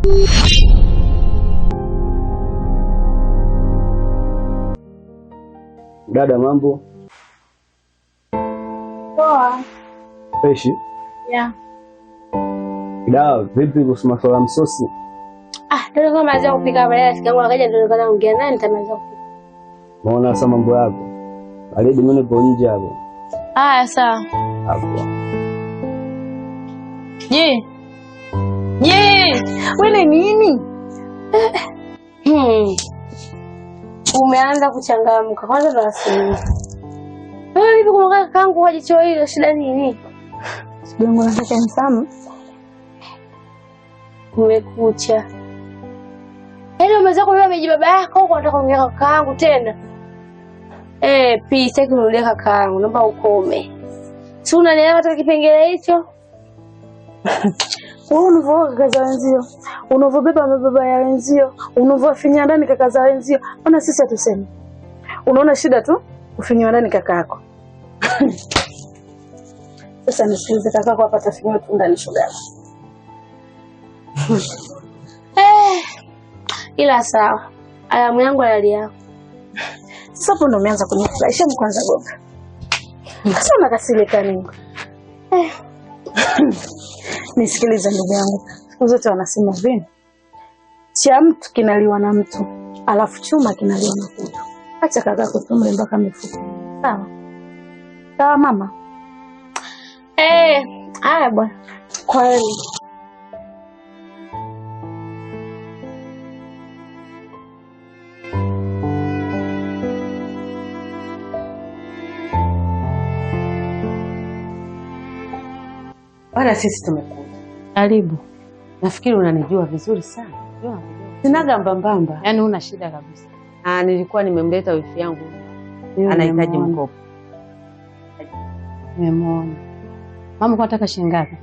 Dada, mambo? Poa. Freshi? Yeah. Dawa, vipi kuhusu masuala msosi? Ndio kama maliza kupika baada ya siku akaja ndio nikaongea naye nitamaliza kupika. Maona sasa mambo yako. Alidi mimi nipo nje hapo. Sawa. Hapo. Je, wewe nini? Umeanza kuchangamka. Kwanza ndo asili. Wewe hivi kumwaka kakaangu wajicho hilo shida nini? Shida yangu nataka nisamu. Umekucha. Yaani umeweza kuelewa ameji baba yako huko unataka kumweka kakaangu tena. Sitaki kurudia kakaangu, naomba ukome. Si unanielewa hata kipengele hicho? Wewe unavyoa kaka za wenzio, unavyobeba mababa ya wenzio, unavyofinya ndani kaka za wenzio. Ona sisi hatusemi. Unaona shida tu ufinywa ndani kaka yako. Sasa nisikilize kakako hapa tafinywa tu ndani shoga yako. Ila sawa. Alamu yangu hali yako. Sasa hapo ndo umeanza kunifurahisha kwanza gonga. Sasa unakasirika nini? Nisikilize ndugu yangu. Siku zote wanasema hivi. Cha mtu kinaliwa na mtu, alafu chuma kinaliwa na kutu. Acha kaka kutumle mpaka mifuko. Sawa. Sawa mama. Haya bwana. Kweli. Bwana sisi tumekuja. Karibu. Nafikiri unanijua vizuri sana. Sinaga mbambamba. Yaani una shida kabisa. Nilikuwa nimemleta wifi yangu. Anahitaji mkopo. Nimemwona. Mama kwa nataka shilingi ngapi?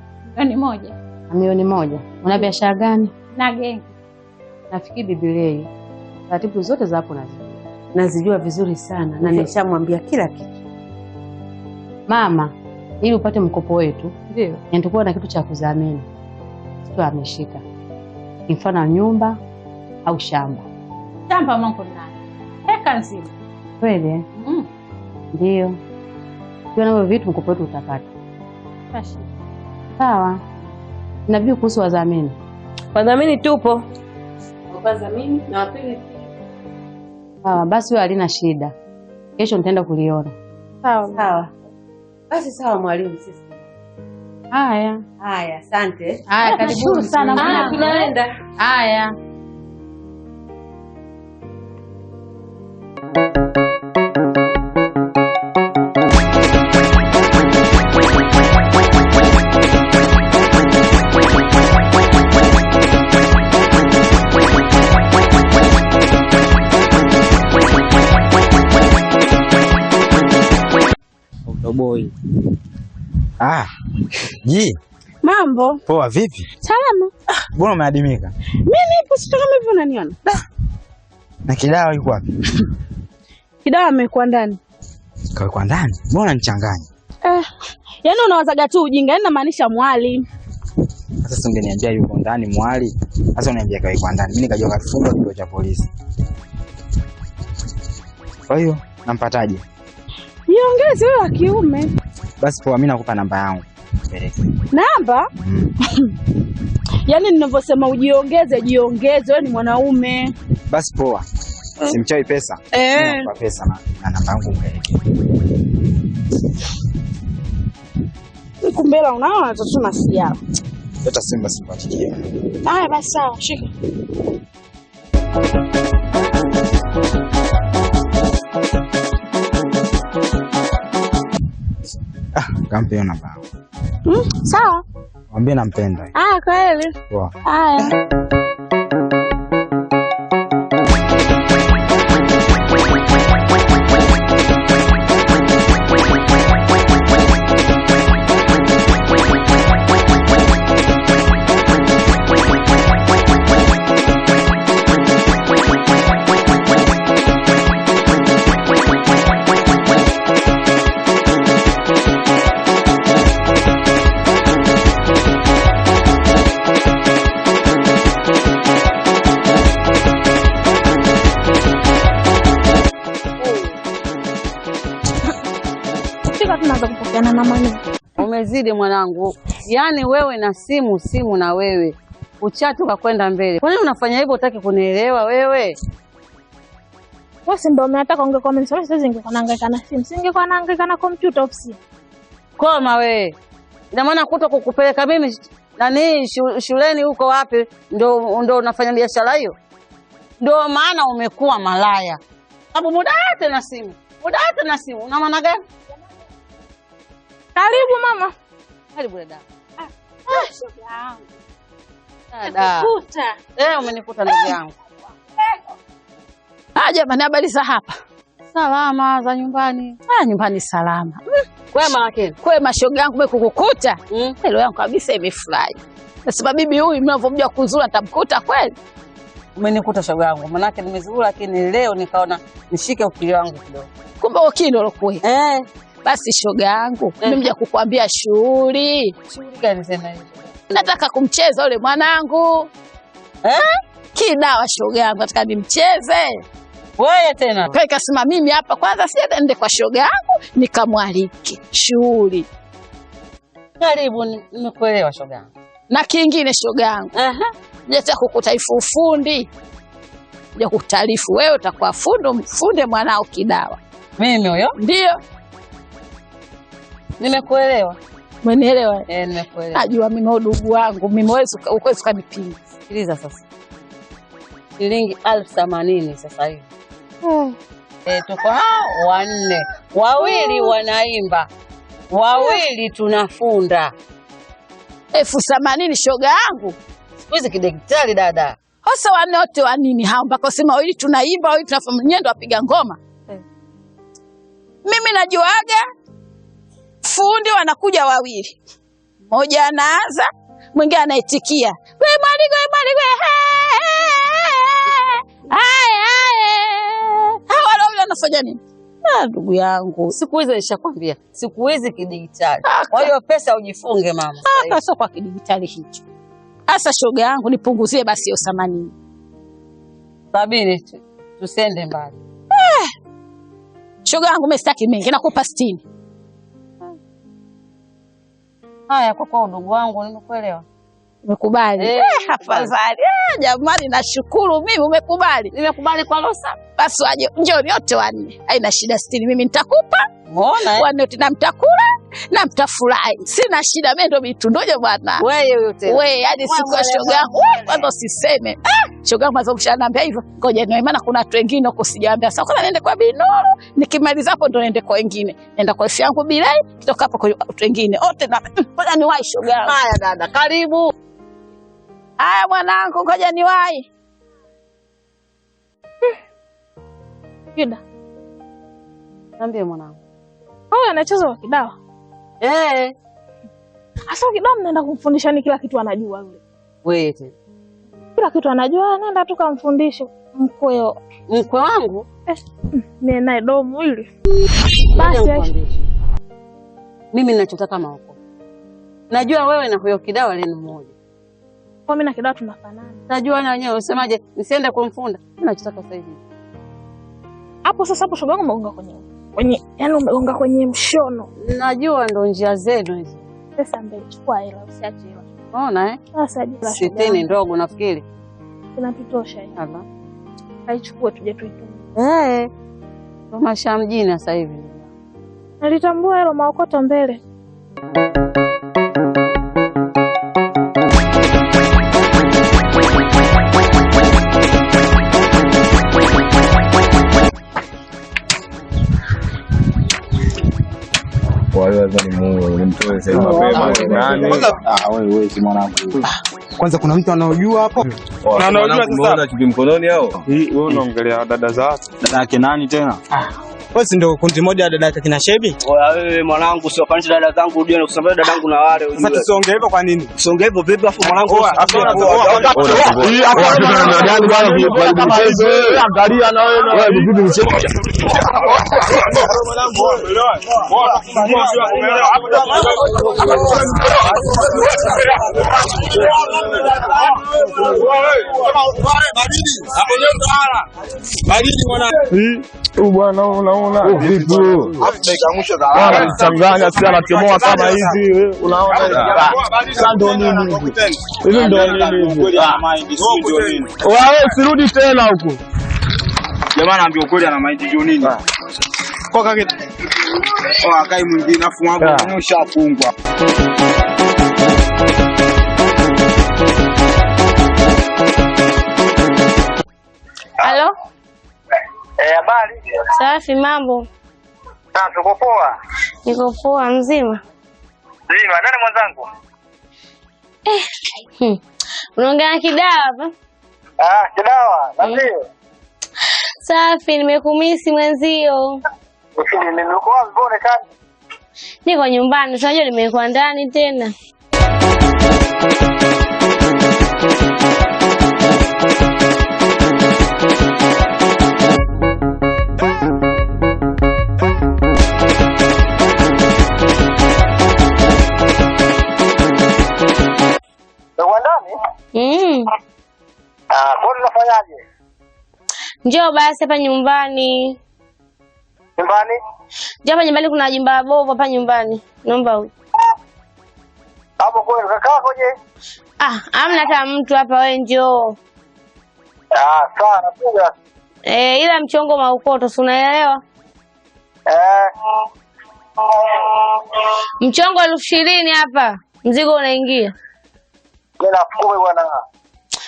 Milioni moja. Una biashara gani? Na gengi. Nafikiri Biblia. Taratibu zote za hapo nazijua vizuri sana na nishamwambia kila kitu. Mama, ili upate mkopo wetu, ndio. Nitakuwa na kitu cha kudhamini. Sio ameshika. Mfano nyumba au shamba. Shamba mwangu nani? Heka nzima. Kweli? Ndio. Kwa navyo vitu mkopo wetu utapata. Basi. Sawa. Na vipi kuhusu wadhamini? Wadhamini tupo. Wadhamini na wapili. Sawa, basi wewe halina shida. Kesho nitaenda kuliona. Sawa. Basi sawa mwalimu sisi. Haya, asante. Haya, karibu sana. Tunaenda. Haya. Boy. Ji. Mambo. Poa vipi? Salama. Mbona umeadimika? Mimi nipo sio kama hivyo unaniona. Na Kidawa yuko wapi? Kidawa amekuwa ndani. Kwa ndani? Mbona unanichanganya? Yaani unawazaga tu ujinga, yaani namaanisha mwali. Sasa ungeniambia yuko ndani mwali. Sasa unaniambia kwa ndani. Mimi nikajua kafungwa kituo cha polisi. Kwa hiyo nampataje? Niongeze wewe wa kiume. Basi poa, mimi nakupa namba yangu. Namba? Yaani ninavyosema ujiongeze, jiongeze, wewe ni mwanaume. Basi poa. Simchawi pesa. Nakupa pesa na namba yangu mpelekee. Kumbela unaona atatuma simu. Leta simu basi mpatie. Haya basi sawa, shika. Kampe hiyo namba. Sawa. Mwambie nampenda. Kweli. Poa. Haya. kuhusiana na maneno. Umezidi mwanangu. Yaani wewe na simu na wewe. Uchatu kakwenda mbele. Kwa nini unafanya hivyo utaki kunielewa wewe? Wewe ndio umetaka ungekuwa mimi sasa ningekuwa nahangaika na simu. Singekuwa nahangaika na kompyuta ofisi. Koma wewe. Ina maana kuto kukupeleka mimi nani shuleni huko wapi ndio unafanya biashara hiyo? Ndio maana umekuwa malaya. Sababu muda wote na simu. Muda wote na simu. Una maana gani? Karibu mama. Karibu dada. Dada. Umenikuta ndugu yangu. Jamani, habari za hapa? Salama za nyumbani. Nyumbani salama. Kwema lakini. Kwema shoga yangu umekukukuta. Leo yangu kabisa imefurahi. Nasema bibi huyu mnavyomjua kuzura nitamkuta kweli. Umenikuta shoga yangu. Manake nimezurura lakini leo nikaona nishike ukili wangu kidogo. Kumbe ukilo lokwe. Basi shoga yangu, nimekuja kukuambia shughuli. Shughuli gani tena hiyo? Nataka kumcheza yule mwanangu. Kidawa shoga yangu, nataka nimcheze. Wewe tena. Kasema mimi hapa kwanza siende kwa shoga yangu nikamwalike. Shughuli. Karibu, nimekuelewa shoga yangu. Na kingine shoga yangu. Nataka kukutaifu ufundi. Ndio kutarifu wewe utakuwa funde mwanao Kidawa. Mimi huyo? Ndio. Nimekuelewa. Umenielewa? Nimekuelewa. Najua mimi udugu wangu, mimi uwezi kanipinga. Sikiliza sasa. Shilingi 1080 sasa hivi. Tuko hao 4. Wawili wanaimba. Wawili tunafunda. 1080 shoga yangu. Siku hizi kidigitali dada. Hasa wanne wote wa nini hao mpaka sema wawili tunaimba, wawili tunafanya nyendo apiga ngoma. Mimi najuaga fundi wanakuja wawili. Mmoja anaanza, mwingine anaitikia. Wewe mwaligo, hawa wale wanafanya nini? Ndugu yangu, siku hizi nishakwambia, siku hizi kidigitali. Kwa hiyo pesa ujifunge mama. Sio kwa kidigitali hicho. Sasa shoga yangu nipunguzie basi hiyo 80. 70 tusende mbali. Shoga yangu mimi sitaki mengi, nakupa 60. Haya kwa udugu wangu nimekuelewa. Umekubali? Afadhali. Jamani nashukuru mimi umekubali. Nimekubali kwa losa. Basi waje njoo yote 4. Haina shida 60 mimi nitakupa. Umeona? 4 tena mtakula na mtafurahi. Sina shida mimi ndio mitundoje bwana. Wewe yote. Wewe hadi siku ya shoga yangu kwanza usiseme. Shoga yangu mwanzo mshaniambia hivyo. Ngoja niwe maana kuna watu wengine huko sijaambia. Sasa kwanza niende kwa Binoro, nikimaliza hapo ndo niende kwa wengine. Nenda kwa ifi yangu Bilai, kutoka hapo kwa watu wengine. Wote na ngoja niwahi shoga yangu. Haya dada, karibu. Haya mwanangu, ngoja niwahi. Kida. Niambie mwanangu. Wewe anacheza wa Kidawa? Asa Kidawa mnaenda kumfundisha ni kila kitu anajua yule. Wewe tena. Kila kitu anajua, nenda tu kamfundishe mkweo. Mkwe wangu? Mimi naye domo hili. Basi mimi ninachotaka maoko. Najua wewe na huyo Kidawa lenu mmoja. Kwa mimi na Kidawa tunafanana. Najua na wenyewe usemaje nisiende kumfunda. Mimi nachotaka sasa hivi. Hapo sasa hapo shoga yangu umegonga kwenye yani umegonga kwenye mshono. Najua ndo njia zenu hizo. Pesa mbele chukua hela usiache hela. Unaona Sasa jira 60 ndogo nafikiri. Inatutosha hiyo. Hapa. Haichukue tuje tuitumie. Kwa maisha mjini sasa hivi. Nalitambua hilo maokoto mbele. Kwanza kuna mtu anaojua hapo? Na anaojua sasa chupi mkononi hao. Wewe unaongelea dada za watu. Dada yake nani tena? Wewe si ndio kundi moja dada yake kina Shebi? Wewe mwanangu sio fanisha dada zangu uje na kusambaza dadangu na wale. Sasa tusiongee hivyo kwa nini? Usiongee hivyo vipi afu mwanangu? Angalia na wewe na wewe vipi mchezo. Baridi mwana. Bwana unaona vipi? Dakika mwisho za lala. Anachanganya si anatemoa kama hivi wewe. Unaona sasa ndio nini hivi? Hivi ndio nini? Wewe sirudi tena huko. Jamaa anaambia ukweli ana mind ndio nini? Kwa kake. Akai mwingine afu wangu ushafungwa. Halo? Habari? Safi, mambo? Tuko poa. Niko poa, mzima? Mzima, nani mwenzangu? Unaongea na Kidawa hapa? Kidawa, ndio. Safi, nimekumisi mwenzio. Nimekuwa mbona kani? Niko nyumbani, unajua nimekuwa ndani tena. Mbona unafanyaje? Njoo basi hapa nyumbani. Nyumbani? Njoo hapa nyumbani, kuna jumba bovu hapa nyumbani. Naomba uje. Hapo kweli kakako je? Hamna hata mtu hapa, wewe njoo. Sawa nakuja. Ila mchongo maukoto, si unaelewa? Mchongo 20,000 hapa. Mzigo unaingia. Nina 10,000 bwana.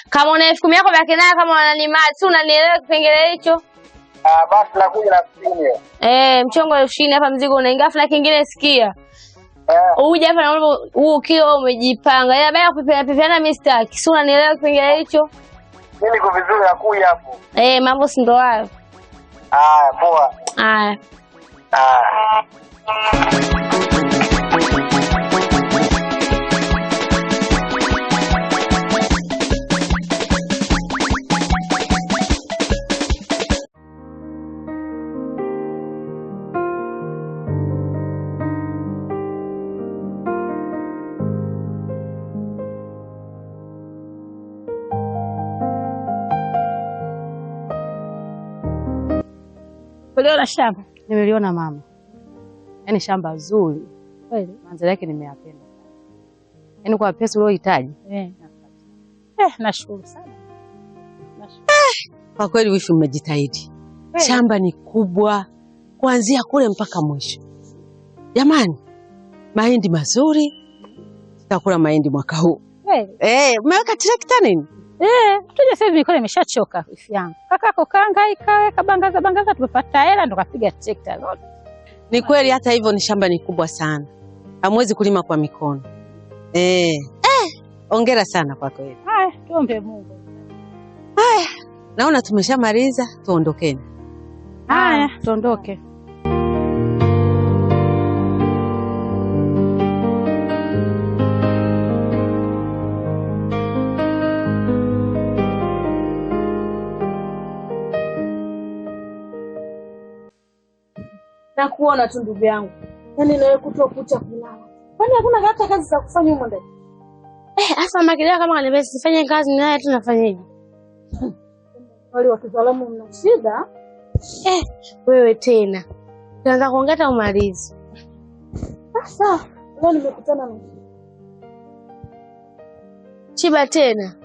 Kama una 10,000 yako baki nayo, kama unanimali, si unanielewa kipengele hicho? Basi nakuja na 60. Mchongo 20,000 hapa, mzigo unaingia. Afu na kingine sikia. Uje hapa naomba ukiwa umejipanga. Ila baada ya kupeana mistake, si unanielewa kipengele hicho? Mimi niko vizuri nakuja hapo. Mambo si ndo hayo. Poa. Uliona shamba? Nimeliona mama. Yaani shamba zuri. Kweli, manzara yake nimeyapenda. Yaani kwa pesa uliohitaji. Nashukuru sana. Kwa kweli wifi mmejitahidi. Shamba ni kubwa kuanzia kule mpaka mwisho. Jamani, mahindi mazuri. Tutakula mahindi mwaka huu. Umeweka trekta nini? Tuje sasa hivi nilikuwa nimeshachoka wifi yangu. Kakako kaangaika kabangaza tumepata hela ndo kapiga trekta zote. Ni kweli, hata hivyo ni shamba ni kubwa sana. Hamwezi kulima kwa mikono. Hongera sana kwa kweli. Tuombe Mungu. Naona tumeshamaliza, tuondokeni. Tuondoke. Na kuona tu ndugu yangu. Yaani nawe kutokucha kulala. Kwani hakuna hata kazi za kufanya huko ndani? Asa makilia kama kanipesa sifanye kazi naye tu nafanyaje? Wale wa kitaalamu mna shida? Wewe tena. Tuanza kuongea umalizi. Sasa, leo nimekutana na Chiba tena.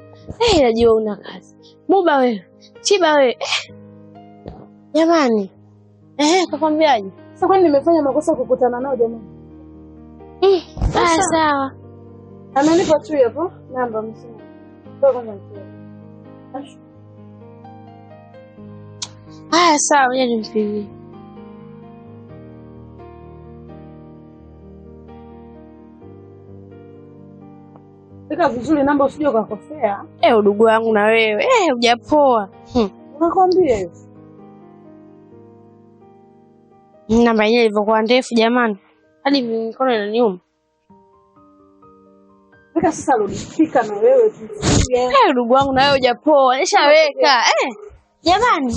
Najua una kazi. Muba wewe. Chiba wewe. Jamani. Kakwambiaje? Sasa kwani nimefanya makosa kukutana nao jamani? Sawa. Amenipa tu hapo namba msema. Kwa kwanza msema. Sawa, ngoja nimpigie. Pika vizuri namba usije ukakosea. Udugu wangu na wewe. Hujapoa. Nakwambia hiyo. Namba yenyewe ilivyokuwa ndefu jamani. Hadi mikono inaniuma. Pika sasa rudifika na wewe tu. Ndugu wangu na wewe hujapoa. Nishaweka. Jamani.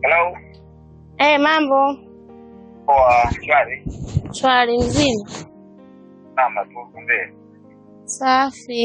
Hello. Mambo. Poa, shwari. Shwari mzima. Kama tu kumbe. Safi.